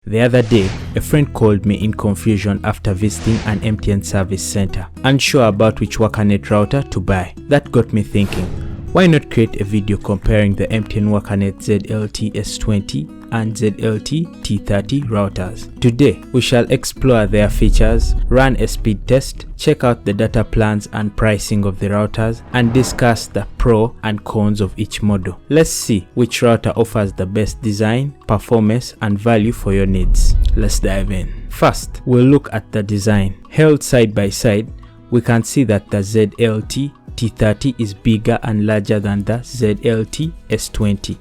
The other day, a friend called me in confusion after visiting an MTN service center, unsure about which Wakanet router to buy. That got me thinking, why not create a video comparing the MTN Wakanet ZLT S20 and ZLT T30 routers. Today, we shall explore their features, run a speed test, check out the data plans and pricing of the routers, and discuss the pros and cons of each model. Let's see which router offers the best design, performance, and value for your needs. Let's dive in. First, we'll look at the design. Held side by side, we can see that the ZLT T30 is bigger and larger than the ZLT S20.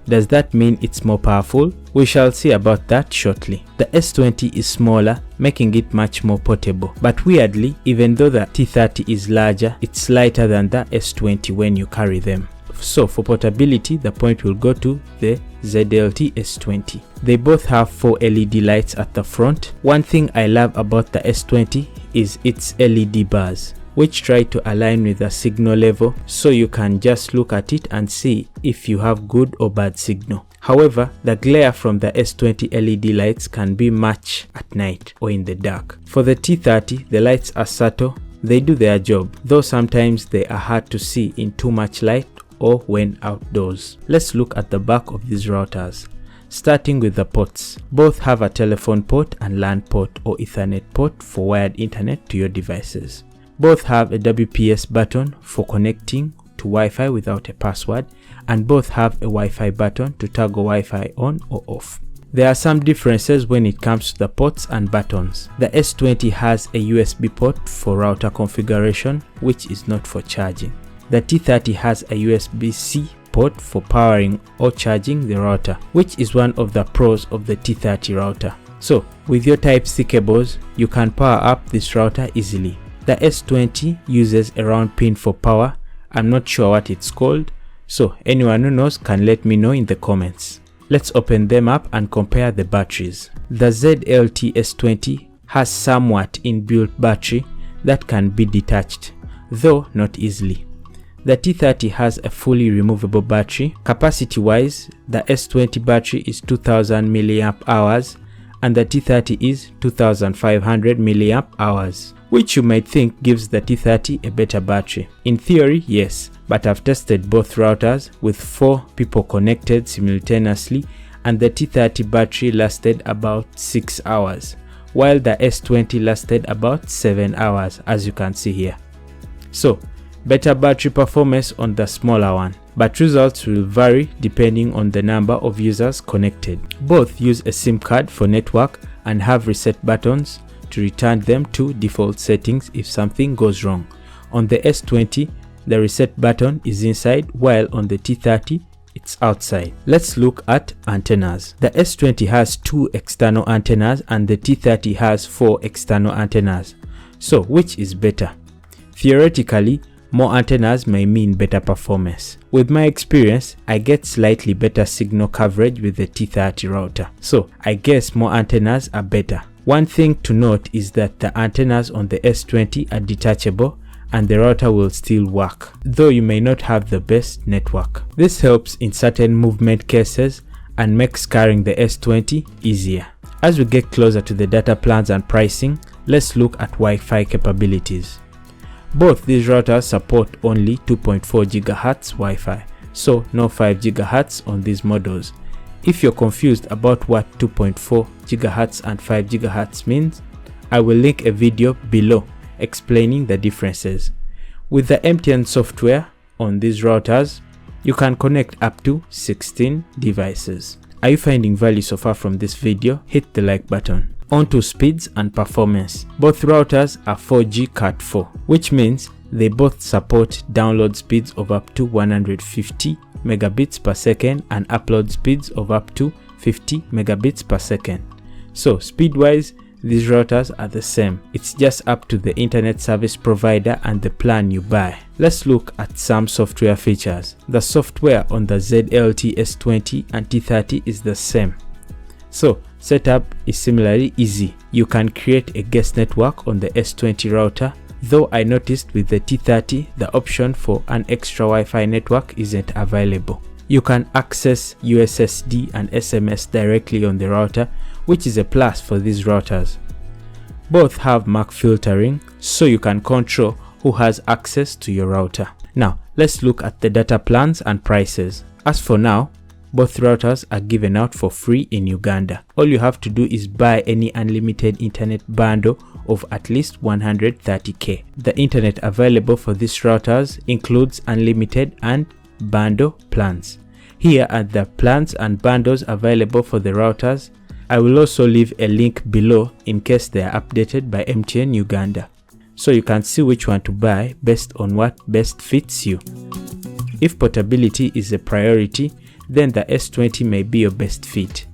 Does that mean it's more powerful? We shall see about that shortly. The S20 is smaller, making it much more portable. But weirdly, even though the T30 is larger, it's lighter than the S20 when you carry them. So for portability, the point will go to the ZLT S20. They both have 4 LED lights at the front. One thing I love about the S20 is its LED bars, which try to align with the signal level, so you can just look at it and see if you have good or bad signal. However, the glare from the S20 LED lights can be much at night or in the dark. For the T30, the lights are subtle, they do their job, though sometimes they are hard to see in too much light or when outdoors. Let's look at the back of these routers. Starting with the ports, both have a telephone port and LAN port or Ethernet port for wired internet to your devices. Both have a WPS button for connecting to Wi-Fi without a password, and both have a Wi-Fi button to toggle Wi-Fi on or off. There are some differences when it comes to the ports and buttons. The S20 has a USB port for router configuration, which is not for charging. The T30 has a USB-C port for powering or charging the router, which is one of the pros of the T30 router. So, with your Type-C cables, you can power up this router easily. The S20 uses a round pin for power. I'm not sure what it's called, so anyone who knows can let me know in the comments. Let's open them up and compare the batteries. The ZLT S20 has somewhat inbuilt battery that can be detached, though not easily. The T30 has a fully removable battery. Capacity wise, the S20 battery is 2000 mAh and the T30 is 2500 mAh. Which you might think gives the T30 a better battery. In theory, yes, but I've tested both routers with 4 people connected simultaneously, and the T30 battery lasted about 6 hours, while the S20 lasted about 7 hours, as you can see here. So, better battery performance on the smaller one, but results will vary depending on the number of users connected. Both use a SIM card for network and have reset buttons to return them to default settings if something goes wrong. On the S20, the reset button is inside, while on the T30, it's outside. Let's look at antennas. The S20 has 2 external antennas and the T30 has 4 external antennas. So, which is better? Theoretically, more antennas may mean better performance. With my experience, I get slightly better signal coverage with the T30 router. So, I guess more antennas are better. One thing to note is that the antennas on the S20 are detachable and the router will still work, though you may not have the best network. This helps in certain movement cases and makes carrying the S20 easier. As we get closer to the data plans and pricing, let's look at Wi-Fi capabilities. Both these routers support only 2.4 GHz Wi-Fi, so no 5 GHz on these models. If you're confused about what 2.4 GHz and 5 GHz means, I will link a video below explaining the differences. With the MTN software on these routers, you can connect up to 16 devices. Are you finding value so far from this video? Hit the like button. On to speeds and performance. Both routers are 4G Cat4, which means they both support download speeds of up to 150 megabits per second and upload speeds of up to 50 megabits per second. So speed wise, these routers are the same. It's just up to the internet service provider and the plan you buy. Let's look at some software features. The software on the ZLT S20 and T30 is the same. So setup is similarly easy. You can create a guest network on the S20 router, though I noticed with the T30 the option for an extra Wi-Fi network isn't available. You can access USSD and SMS directly on the router, which is a plus for these routers. Both have MAC filtering, so you can control who has access to your router. Now, let's look at the data plans and prices. As for now, both routers are given out for free in Uganda. All you have to do is buy any unlimited internet bundle of at least 130k. The internet available for these routers includes unlimited and bundle plans. Here are the plans and bundles available for the routers. I will also leave a link below in case they are updated by MTN Uganda, so you can see which one to buy based on what best fits you. If portability is a priority, then the S20 may be your best fit.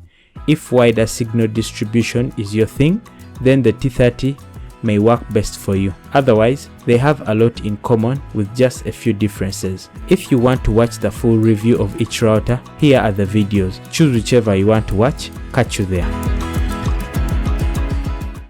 If wider signal distribution is your thing, then the T30 may work best for you. Otherwise, they have a lot in common with just a few differences. If you want to watch the full review of each router, here are the videos. Choose whichever you want to watch. Catch you there.